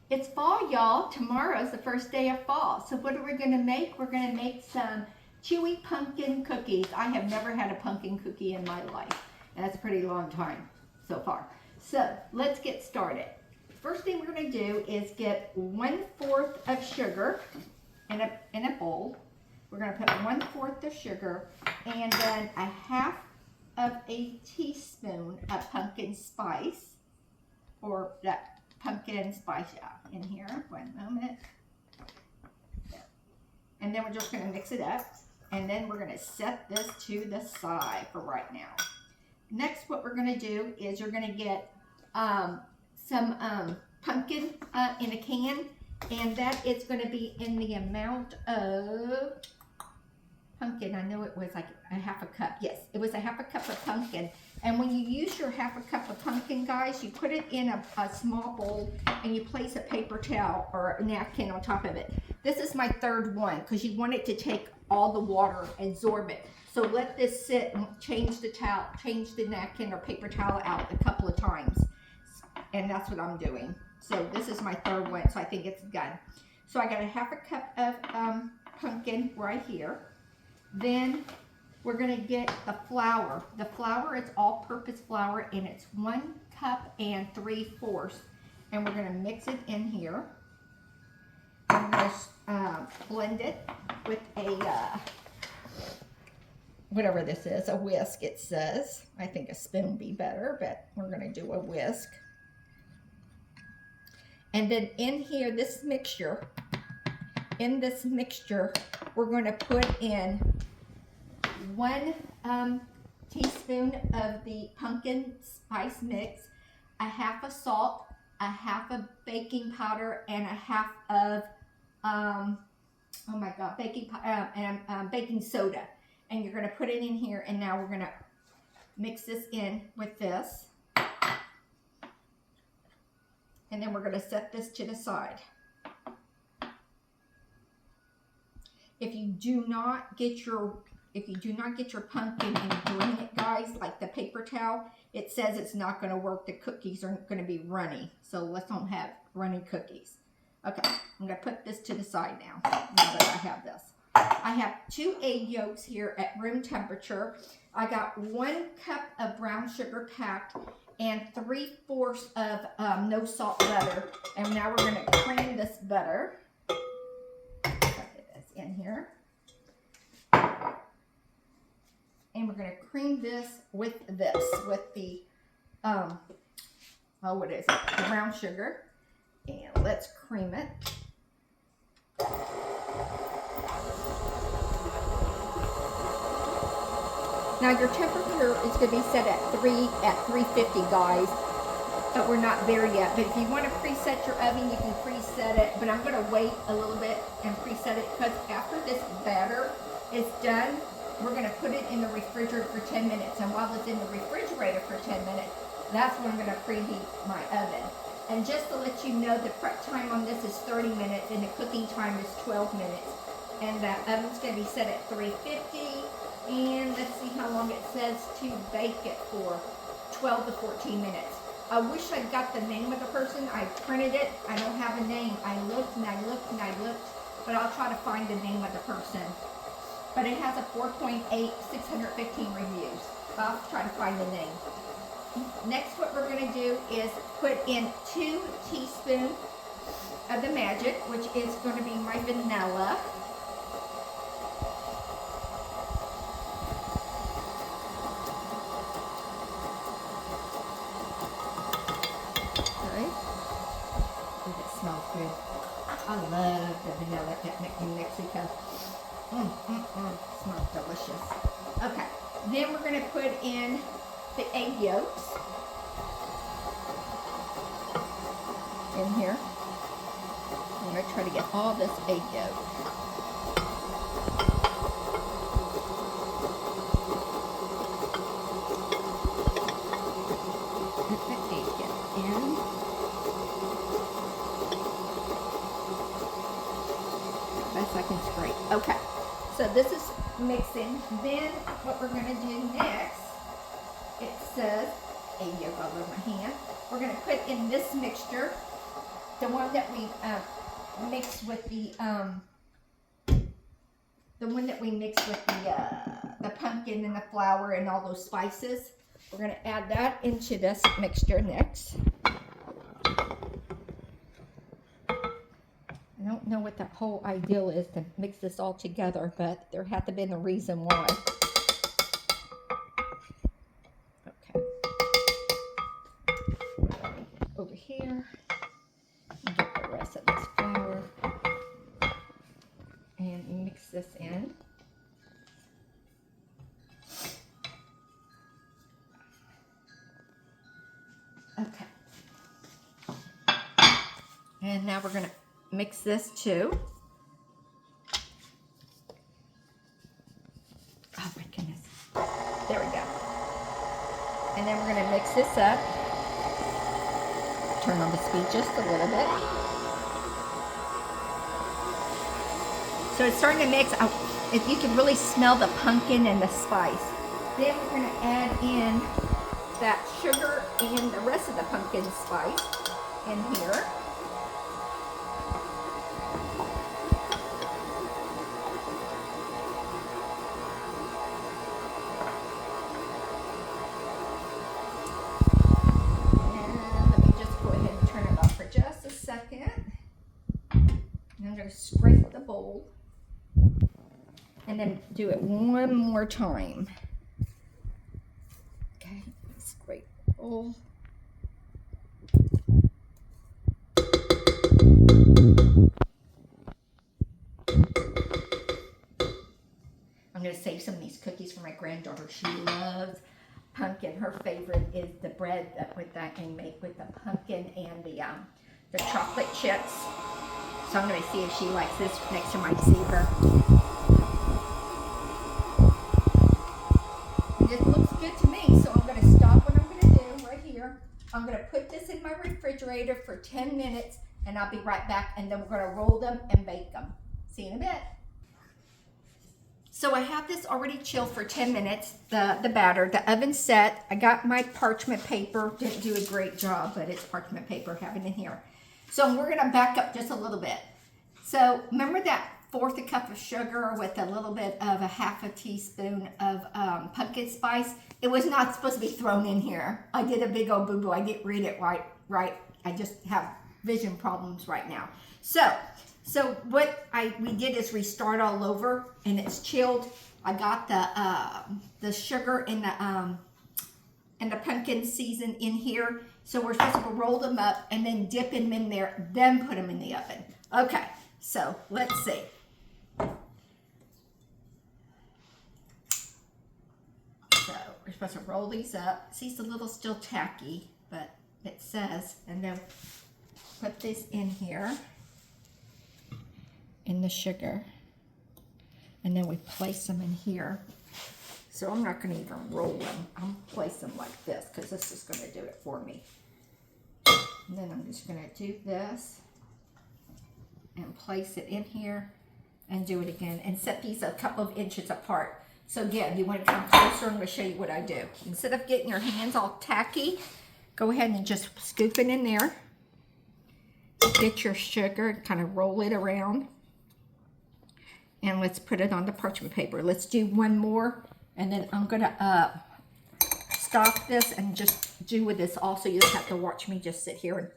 It's fall, y'all. Tomorrow's the first day of fall. So what are we going to make? We're going to make some chewy pumpkin cookies. I have never had a pumpkin cookie in my life. And that's a pretty long time so far. So let's get started. First thing we're going to do is get 1/4 of sugar in a bowl. We're going to put 1/4 of sugar and then a 1/2 of a teaspoon of pumpkin spice, or that pumpkin spice in here. One moment. And then we're just going to mix it up. And then we're going to set this to the side for right now. Next, what we're going to do is you're going to get some pumpkin in a can. And that is going to be in the amount of pumpkin. I know it was like a 1/2 cup. Yes, it was a 1/2 cup of pumpkin. And when you use your 1/2 cup of pumpkin, guys, you put it in a small bowl and you place a paper towel or a napkin on top of it. This is my third one because you want it to take all the water and absorb it. So let this sit and change the towel, change the napkin or paper towel out a couple of times. And that's what I'm doing. So this is my third one, so I think it's done. So I got a 1/2 cup of pumpkin right here. Then we're going to get the flour. The flour is all-purpose flour, and it's 1 cup and 3/4. And we're going to mix it in here. And we're going to blend it with a, whatever this is, a whisk it says. I think a spoon would be better, but we're going to do a whisk. And then in here, this mixture, we're going to put in 1 teaspoon of the pumpkin spice mix, a 1/2 of salt, a 1/2 of baking powder, and a 1/2 of baking soda. And you're going to put it in here, and now we're going to mix this in with this. And then we're going to set this to the side. If you do not get your pumpkin and drain it, guys, like the paper towel, it says it's not going to work. The cookies are going to be runny. So let's not have runny cookies. Okay, I'm going to put this to the side now that I have this. I have 2 egg yolks here at room temperature. I got 1 cup of brown sugar packed and 3/4 of no salt butter. And now we're going to cream this butter. Put this in here. And we're going to cream this with the, what is it? The brown sugar. And let's cream it. Now your temperature is going to be set at 350, guys. But we're not there yet. But if you want to preset your oven, you can preset it. But I'm going to wait a little bit and preset it because after this batter is done, we're going to put it in the refrigerator for 10 minutes. And while it's in the refrigerator for 10 minutes, that's when I'm going to preheat my oven. And just to let you know, the prep time on this is 30 minutes and the cooking time is 12 minutes. And the oven's going to be set at 350. And let's see how long it says to bake it for, 12 to 14 minutes. I wish I got the name of the person. I printed it. I don't have a name. I looked and I looked and I looked, but I'll try to find the name of the person. But it has a 4.8, 615 reviews. I'll try to find the name. Next, what we're going to do is put in 2 teaspoons of the magic, which is going to be my vanilla. Okay. Oh, that smells good. I love the vanilla in Mexico. Smells delicious. Okay, then we're going to put in the egg yolks in here. I'm going to try to get all this egg yolk. Put the egg yolk in. Best I can scrape. Okay. So this is mixing. Then what we're going to do next, it says egg yolk all over my hand. We're going to put in this mixture one that we mixed with the pumpkin and the flour and all those spices. We're going to add that into this mixture next. I don't know what that whole ideal is to mix this all together, but there had to be a reason why. Okay. Over here, and get the rest of this flour and mix this in. Okay. And now we're going to mix this too. Oh my goodness. There we go. And then we're going to mix this up. Turn on the speed just a little bit. So it's starting to mix. If you can really smell the pumpkin and the spice. Then we're going to add in that sugar and the rest of the pumpkin spice in here. Scrape the bowl and then do it one more time. Okay, scrape the bowl. I'm going to save some of these cookies for my granddaughter. She loves pumpkin. Her favorite is the bread with that and make with the pumpkin and the chocolate chips. So I'm going to see if she likes this next time I see her. And it looks good to me, so I'm going to stop what I'm going to do right here. I'm going to put this in my refrigerator for 10 minutes, and I'll be right back, and then we're going to roll them and bake them. See you in a bit. So I have this already chilled for 10 minutes, the batter. The oven's set. I got my parchment paper. Didn't do a great job, but it's parchment paper having it here. So we're going to back up just a little bit. So remember that 1/4 cup of sugar with a little bit of a 1/2 teaspoon of pumpkin spice? It was not supposed to be thrown in here. I did a big old boo-boo. I didn't read it right. I just have vision problems right now. So what we did is restart all over, and it's chilled. I got the sugar and the pumpkin season in here. So we're supposed to roll them up and then dip them in there, then put them in the oven. Okay, so let's see. So we're supposed to roll these up. See, it's a little still tacky, but it says, and then put this in here, in the sugar. And then we place them in here. So I'm not going to even roll them. I'm going to place them like this because this is going to do it for me. And then I'm just going to do this and place it in here and do it again and set these a couple of inches apart. So again, you want to come closer, I'm going to show you what I do. Instead of getting your hands all tacky, go ahead and just scoop it in there. Get your sugar and kind of roll it around. And let's put it on the parchment paper. Let's do one more. And then I'm going to stop this and just do with this also. You don't have to watch me just sit here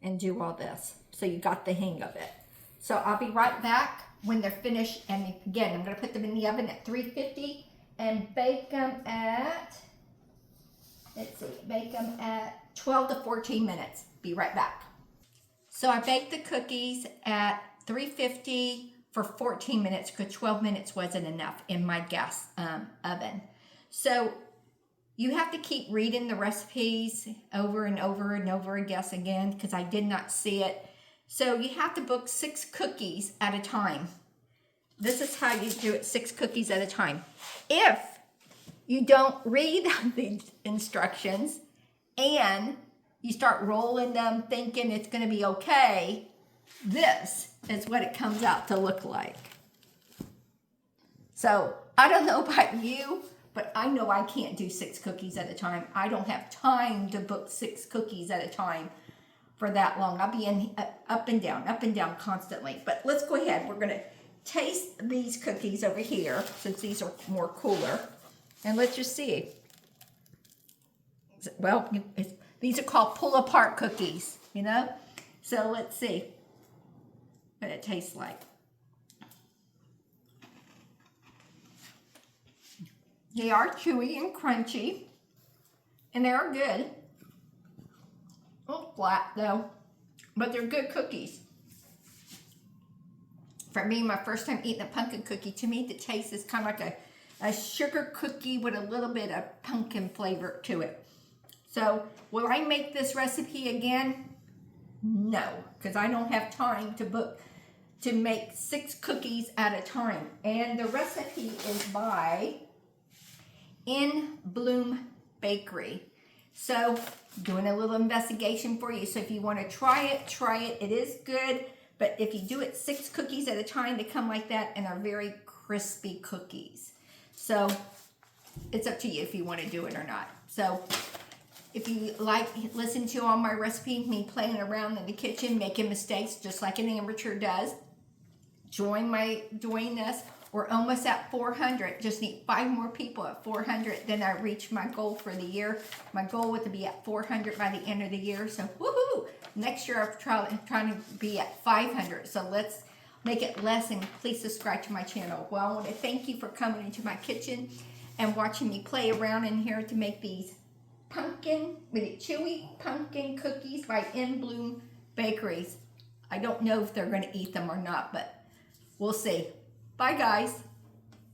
and do all this. So you got the hang of it. So I'll be right back when they're finished. And again, I'm going to put them in the oven at 350 and bake them at, let's see, bake them at 12 to 14 minutes. Be right back. So I baked the cookies at 350 for 14 minutes because 12 minutes wasn't enough in my gas oven. So you have to keep reading the recipes over and over and over again because I did not see it. So you have to book 6 cookies at a time. This is how you do it, 6 cookies at a time. If you don't read the instructions and you start rolling them thinking it's going to be okay, this is what it comes out to look like. So I don't know about you, but I know I can't do 6 cookies at a time. I don't have time to book 6 cookies at a time. for that long. I'll be in up and down constantly. But let's go ahead. We're going to taste these cookies over here since these are more cooler. And let's just see. Well, these are called pull-apart cookies, you know? So let's see what it tastes like. They are chewy and crunchy, and they are good. A little flat though, but they're good cookies. For me, my first time eating a pumpkin cookie, to me the taste is kind of like a sugar cookie with a little bit of pumpkin flavor to it. So will I make this recipe again? No, because I don't have time to make 6 cookies at a time. And the recipe is by In Bloom Bakery. So doing a little investigation for you. So if you want to try it, try it. It is good. But if you do it 6 cookies at a time, they come like that and are very crispy cookies. So it's up to you if you want to do it or not. So if you like, listen to all my recipes, me playing around in the kitchen, making mistakes just like an amateur does, join us. We're almost at 400. Just need 5 more people at 400. Then I reach my goal for the year. My goal was to be at 400 by the end of the year. So woohoo! Next year I'm trying to be at 500. So let's make it less, and please subscribe to my channel. Well, I want to thank you for coming into my kitchen and watching me play around in here to make these chewy pumpkin cookies by In Bloom Bakeries. I don't know if they're going to eat them or not, but we'll see. Bye, guys.